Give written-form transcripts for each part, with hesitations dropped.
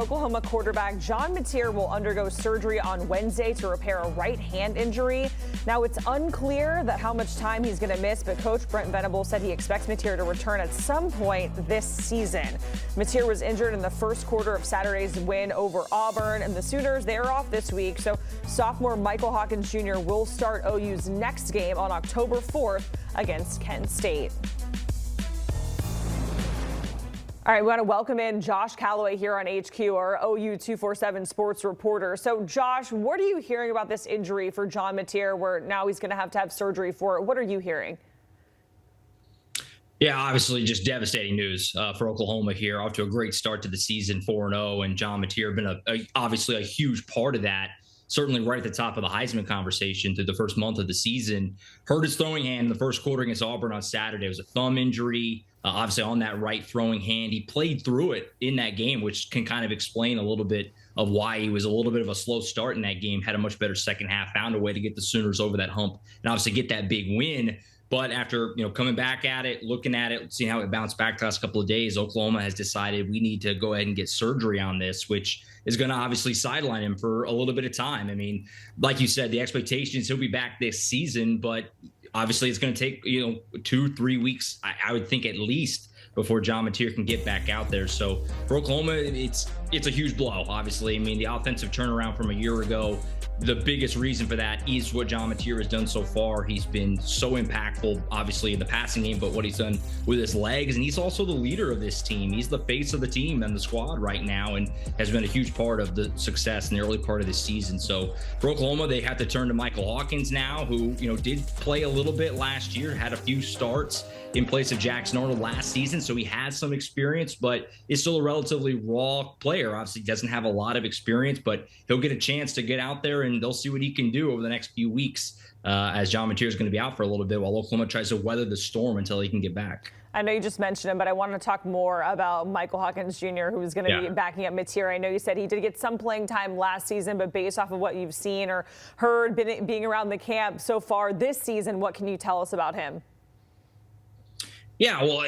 Oklahoma quarterback John Mateer will undergo surgery on Wednesday to repair a right hand injury. Now, it's unclear that how much time he's going to miss, but Coach Brent Venables said he expects Mateer to return at some point this season. Mateer was injured in the first quarter of Saturday's win over Auburn, and the Sooners, they are off this week. So sophomore Michael Hawkins Jr. will start OU's next game on October 4th against Kent State. All right, we want to welcome in Josh Callaway here on HQ, our OU 247 sports reporter. So, Josh, what are you hearing about this injury for John Mateer, where now he's going to have surgery for it? What are you hearing? Yeah, obviously just devastating news for Oklahoma here. Off to a great start to the season, 4-0, and John Mateer been obviously a huge part of that. Certainly right at the top of the Heisman conversation through the first month of the season. Hurt his throwing hand in the first quarter against Auburn on Saturday. It was a thumb injury, obviously on that right throwing hand. He played through it in that game, which can kind of explain a little bit of why he was a little bit of a slow start in that game, had a much better second half, found a way to get the Sooners over that hump and obviously get that big win. But after, coming back at it, looking at it, seeing how it bounced back the last couple of days, Oklahoma has decided we need to go ahead and get surgery on this, which is going to obviously sideline him for a little bit of time. I mean, like you said, the expectation is he'll be back this season, but obviously it's going to take, 2-3 weeks, I would think at least, before John Mateer can get back out there. So for Oklahoma, it's a huge blow, obviously. I mean, the offensive turnaround from a year ago, the biggest reason for that is what John Mateer has done so far. He's been so impactful, obviously, in the passing game, but what he's done with his legs. And he's also the leader of this team. He's the face of the team and the squad right now, and has been a huge part of the success in the early part of this season. So for Oklahoma, they have to turn to Michael Hawkins now, who, did play a little bit last year, had a few starts in place of Jackson Arnold last season. So he has some experience, but is still a relatively raw player. Obviously doesn't have a lot of experience, but he'll get a chance to get out there and they'll see what he can do over the next few weeks as John Mateer is going to be out for a little bit while Oklahoma tries to weather the storm until he can get back. I know you just mentioned him, but I want to talk more about Michael Hawkins Jr., who's going to be backing up Mateer. I know you said he did get some playing time last season, but based off of what you've seen or heard being around the camp so far this season, what can you tell us about him? Yeah, well,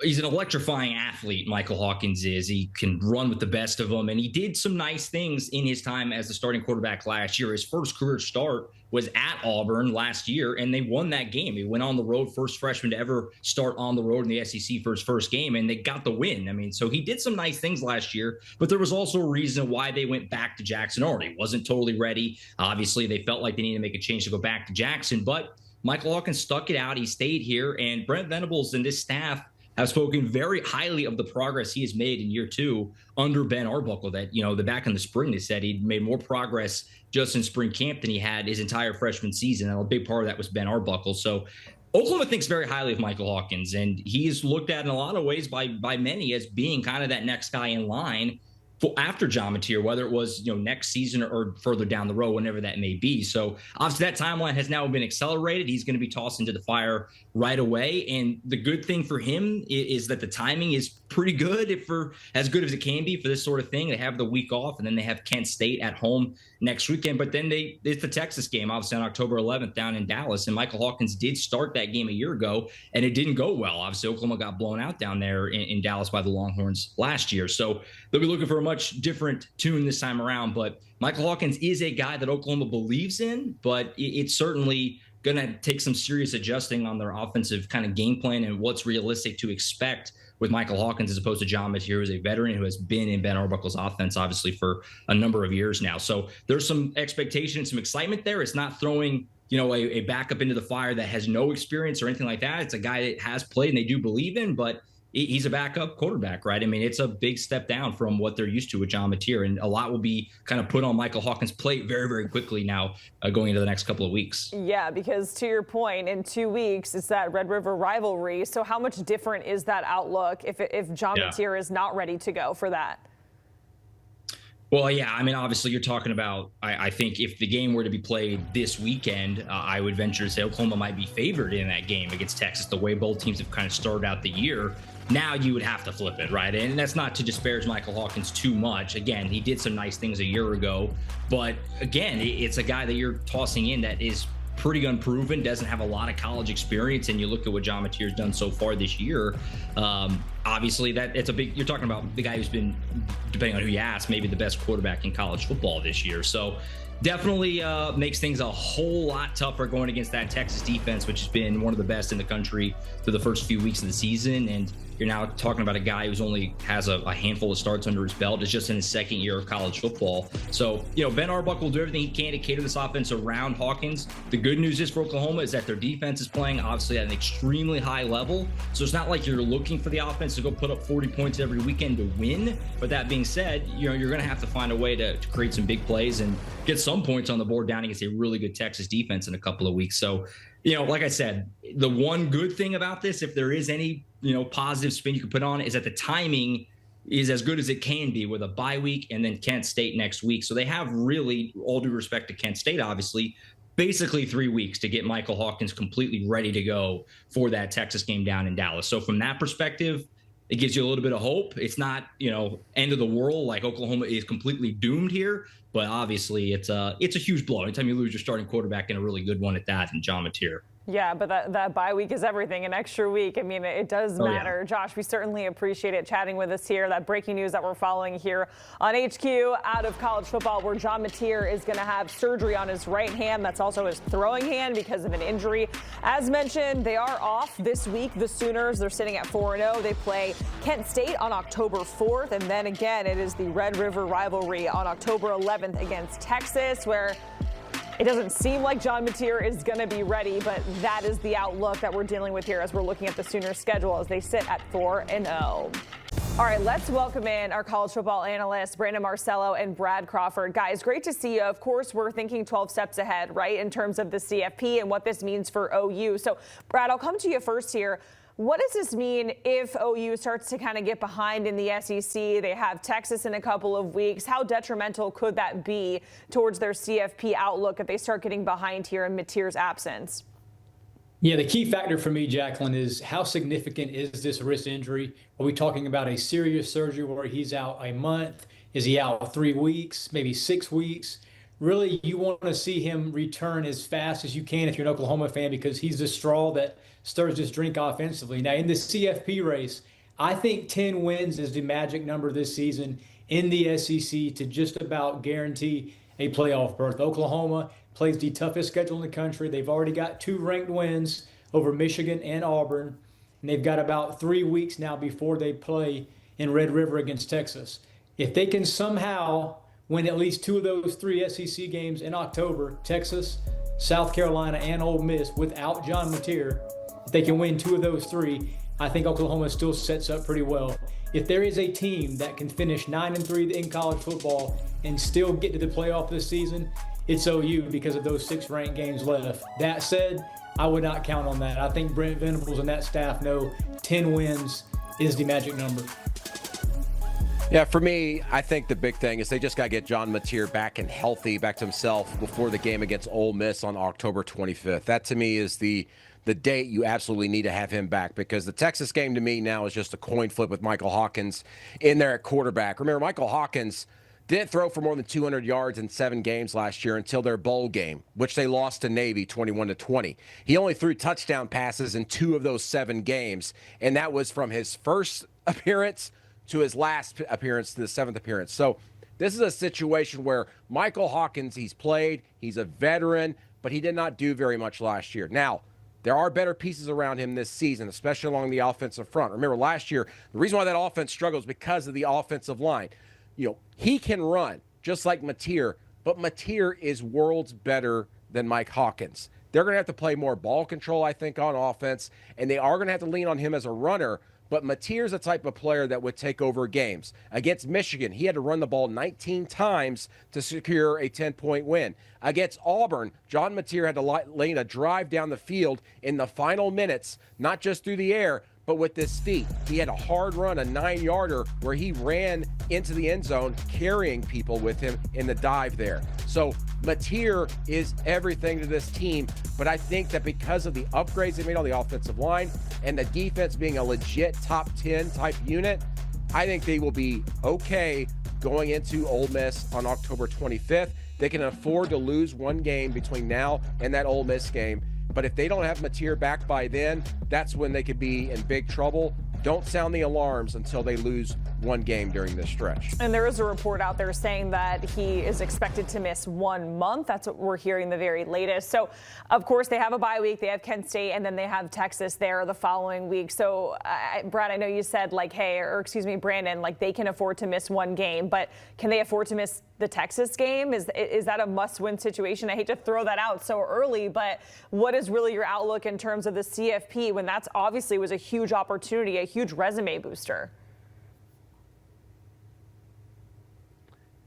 he's an electrifying athlete, Michael Hawkins is. He can run with the best of them, and he did some nice things in his time as the starting quarterback last year. His first career start was at Auburn last year, and they won that game. He went on the road, first freshman to ever start on the road in the SEC for his first game, and they got the win. I mean, so he did some nice things last year, but there was also a reason why they went back to Jackson Arnold. He wasn't totally ready. Obviously, they felt like they needed to make a change to go back to Jackson, but Michael Hawkins stuck it out. He stayed here, and Brent Venables and this staff have spoken very highly of the progress he has made in year two under Ben Arbuckle. That, back in the spring, they said he'd made more progress just in spring camp than he had his entire freshman season. And a big part of that was Ben Arbuckle. So Oklahoma thinks very highly of Michael Hawkins, and he's looked at in a lot of ways by many as being kind of that next guy in line after John Mateer, whether it was next season or further down the road, whenever that may be. So obviously that timeline has now been accelerated. He's going to be tossed into the fire right away. And the good thing for him is that the timing is pretty good, for as good as it can be for this sort of thing. They have the week off, and then they have Kent State at home next weekend. But then it's the Texas game, obviously on October 11th down in Dallas. And Michael Hawkins did start that game a year ago, and it didn't go well. Obviously, Oklahoma got blown out down there in Dallas by the Longhorns last year. So they'll be looking for a much different tune this time around. But Michael Hawkins is a guy that Oklahoma believes in, but it's certainly going to take some serious adjusting on their offensive kind of game plan and what's realistic to expect with Michael Hawkins as opposed to John Mateer, who's a veteran who has been in Ben Arbuckle's offense, obviously, for a number of years now. So there's some expectation, some excitement there. It's not throwing, a backup into the fire that has no experience or anything like that. It's a guy that has played and they do believe in, but he's a backup quarterback, right? I mean, it's a big step down from what they're used to with John Mateer, and a lot will be kind of put on Michael Hawkins' plate very, very quickly now going into the next couple of weeks. Yeah, because to your point, in 2 weeks, it's that Red River rivalry. So how much different is that outlook if John Mateer is not ready to go for that? Well, yeah, I mean, obviously you're talking about, I think if the game were to be played this weekend, I would venture to say Oklahoma might be favored in that game against Texas, the way both teams have kind of started out the year. Now you would have to flip it, right? And that's not to disparage Michael Hawkins too much. Again, he did some nice things a year ago, but again, it's a guy that you're tossing in that is pretty unproven, doesn't have a lot of college experience, and you look at what John Mateer's done so far this year. obviously it's a big, you're talking about the guy who's been, depending on who you ask, maybe the best quarterback in college football this year. So definitely makes things a whole lot tougher going against that Texas defense, which has been one of the best in the country through the first few weeks of the season. And you're now talking about a guy who's only has a handful of starts under his belt. Is just in his second year of college football. So, Ben Arbuckle will do everything he can to cater this offense around Hawkins. The good news is for Oklahoma is that their defense is playing obviously at an extremely high level. So it's not like you're looking for the offense to go put up 40 points every weekend to win. But that being said, you're going to have to find a way to create some big plays and get some points on the board down against a really good Texas defense in a couple of weeks. So, like I said, the one good thing about this, if there is any, positive spin you can put on, is that the timing is as good as it can be with a bye week and then Kent State next week. So they have really, all due respect to Kent State, obviously, basically 3 weeks to get Michael Hawkins completely ready to go for that Texas game down in Dallas. So from that perspective, it gives you a little bit of hope. It's not, end of the world, like Oklahoma is completely doomed here, but obviously it's a huge blow. Anytime you lose your starting quarterback and a really good one at that, and John Mateer. Yeah, but that bye week is everything, an extra week. I mean, it does matter. Yeah. Josh, we certainly appreciate it chatting with us here. That breaking news that we're following here on HQ out of college football, where John Mateer is going to have surgery on his right hand. That's also his throwing hand because of an injury. As mentioned, they are off this week. The Sooners, they're sitting at 4-0. They play Kent State on October 4th. And then again, it is the Red River rivalry on October 11th against Texas, where it doesn't seem like John Mateer is going to be ready, but that is the outlook that we're dealing with here as we're looking at the Sooners schedule as they sit at 4-0. All right, let's welcome in our college football analysts, Brandon Marcello and Brad Crawford. Guys, great to see you. Of course, we're thinking 12 steps ahead, right, in terms of the CFP and what this means for OU. So, Brad, I'll come to you first here. What does this mean if OU starts to kind of get behind in the SEC? They have Texas in a couple of weeks. How detrimental could that be towards their CFP outlook if they start getting behind here in Mateer's absence? Yeah, the key factor for me, Jacqueline, is how significant is this wrist injury? Are we talking about a serious surgery where he's out a month? Is he out 3 weeks, maybe 6 weeks? Really, you want to see him return as fast as you can if you're an Oklahoma fan, because he's the straw that stirs this drink offensively. Now, in the CFP race, I think 10 wins is the magic number this season in the SEC to just about guarantee a playoff berth. Oklahoma plays the toughest schedule in the country. They've already got 2 ranked wins over Michigan and Auburn, and they've got about 3 weeks now before they play in Red River against Texas. If they can somehow win at least 2 of those 3 SEC games in October, Texas, South Carolina, and Ole Miss, without John Mateer, if they can win 2 of those 3, I think Oklahoma still sets up pretty well. If there is a team that can finish 9-3 in college football and still get to the playoff this season, it's OU because of those 6 ranked games left. That said, I would not count on that. I think Brent Venables and that staff know 10 wins is the magic number. Yeah, for me, I think the big thing is they just got to get John Mateer back and healthy, back to himself before the game against Ole Miss on October 25th. That, to me, is the date you absolutely need to have him back, because the Texas game to me now is just a coin flip with Michael Hawkins in there at quarterback. Remember, Michael Hawkins didn't throw for more than 200 yards in 7 games last year until their bowl game, which they lost to Navy 21-20. He only threw touchdown passes in 2 of those 7 games, and that was from his first appearance to his last appearance, to the 7th appearance. So this is a situation where Michael Hawkins, he's played, he's a veteran, but he did not do very much last year. Now, there are better pieces around him this season, especially along the offensive front. Remember, last year, the reason why that offense struggles is because of the offensive line. He can run just like Mateer, but Mateer is worlds better than Mike Hawkins. They're going to have to play more ball control, I think, on offense, and they are going to have to lean on him as a runner. But Mateer's the type of player that would take over games. Against Michigan, he had to run the ball 19 times to secure a 10-point win. Against Auburn, John Mateer had to lay a drive down the field in the final minutes, not just through the air, but with his feet. He had a hard run, a 9-yarder, where he ran into the end zone, carrying people with him in the dive there. So Mateer is everything to this team, but I think that because of the upgrades they made on the offensive line and the defense being a legit top 10 type unit, I think they will be okay going into Ole Miss on October 25th. They can afford to lose 1 game between now and that Ole Miss game. But if they don't have Mateer back by then, that's when they could be in big trouble. don't sound the alarms until they lose one game during this stretch. And there is a report out there saying that he is expected to miss 1 month. That's what we're hearing the very latest. So, of course, they have a bye week. They have Kent State, and then they have Texas there the following week. So, Brad, I know you said, like, hey, or excuse me, Brandon, like they can afford to miss one game, but can they afford to miss the Texas game? Is that a must-win situation? I hate to throw that out so early, but what is really your outlook in terms of the CFP when that's obviously was a huge opportunity, a huge resume booster?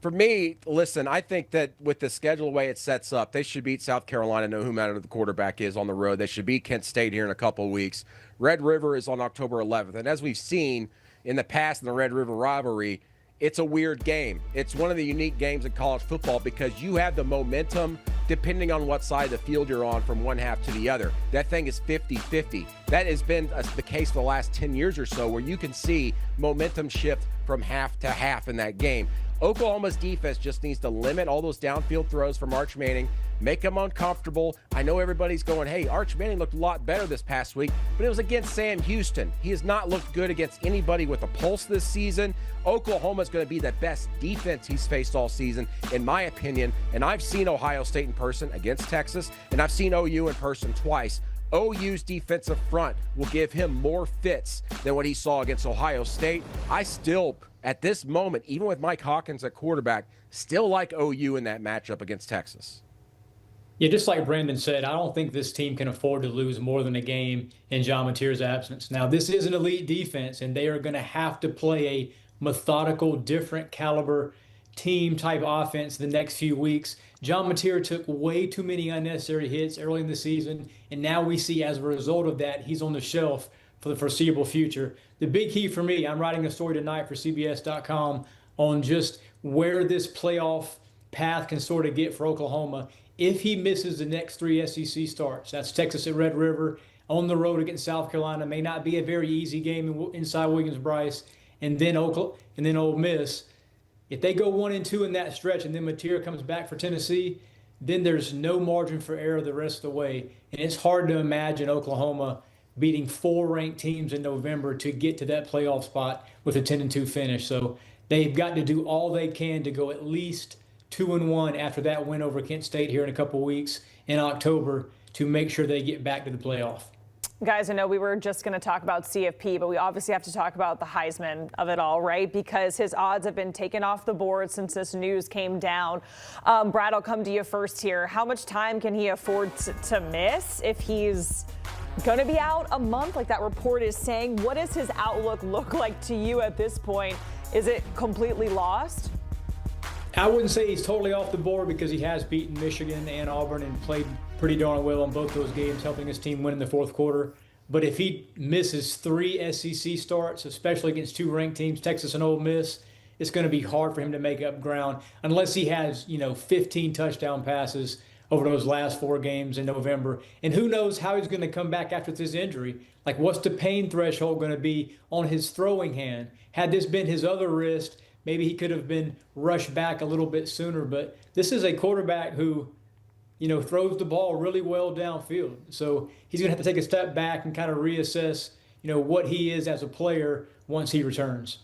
For me, listen, I think that with the schedule the way it sets up, they should beat South Carolina, no matter who the quarterback is on the road. They should beat Kent State here in a couple of weeks. Red River is on October 11th. And as we've seen in the past in the Red River rivalry, it's a weird game. It's one of the unique games in college football because you have the momentum depending on what side of the field you're on from one half to the other. That thing is 50-50. That has been the case for the last 10 years or so where you can see momentum shift from half to half in that game. Oklahoma's defense just needs to limit all those downfield throws from Arch Manning, make them uncomfortable. I know everybody's going, hey, Arch Manning looked a lot better this past week, but it was against Sam Houston. He has not looked good against anybody with a pulse this season. Oklahoma's going to be the best defense he's faced all season, in my opinion. And I've seen Ohio State in person against Texas, and I've seen OU in person twice. OU's defensive front will give him more fits than what he saw against Ohio State. I still, at this moment, even with Mike Hawkins at quarterback, still like OU in that matchup against Texas. Yeah, just like Brandon said, I don't think this team can afford to lose more than a game in John Mateer's absence. Now, this is an elite defense, and they are going to have to play a methodical, different caliber team-type offense the next few weeks. John Mateer took way too many unnecessary hits early in the season, and now we see as a result of that, he's on the shelf for the foreseeable future. The big key for me, I'm writing a story tonight for CBS.com on just where this playoff path can sort of get for Oklahoma. If he misses the next 3 SEC starts, that's Texas at Red River, on the road against South Carolina, may not be a very easy game inside Williams-Brice, and then Ole Miss. If they go 1-2 in that stretch and then Mateer comes back for Tennessee, then there's no margin for error the rest of the way. And it's hard to imagine Oklahoma beating 4 ranked teams in November to get to that playoff spot with a 10-2 finish. So they've got to do all they can to go at least 2-1 after that win over Kent State here in a couple weeks in October to make sure they get back to the playoff. Guys, I know we were just going to talk about CFP, but we obviously have to talk about the Heisman of it all, right? Because his odds have been taken off the board since this news came down. Brad, I'll come to you first here. How much time can he afford to miss if he's going to be out a month like that report is saying? What does his outlook look like to you at this point? Is it completely lost? I wouldn't say he's totally off the board because he has beaten Michigan and Auburn and played pretty darn well in both those games, helping his team win in the fourth quarter. But if he misses 3 SEC starts, especially against 2 ranked teams, Texas and Ole Miss, it's going to be hard for him to make up ground unless he has, 15 touchdown passes over those last 4 games in November. And who knows how he's going to come back after this injury. Like, what's the pain threshold going to be on his throwing hand? Had this been his other wrist, maybe he could have been rushed back a little bit sooner. But this is a quarterback who, throws the ball really well downfield. So he's going to have to take a step back and kind of reassess, what he is as a player once he returns.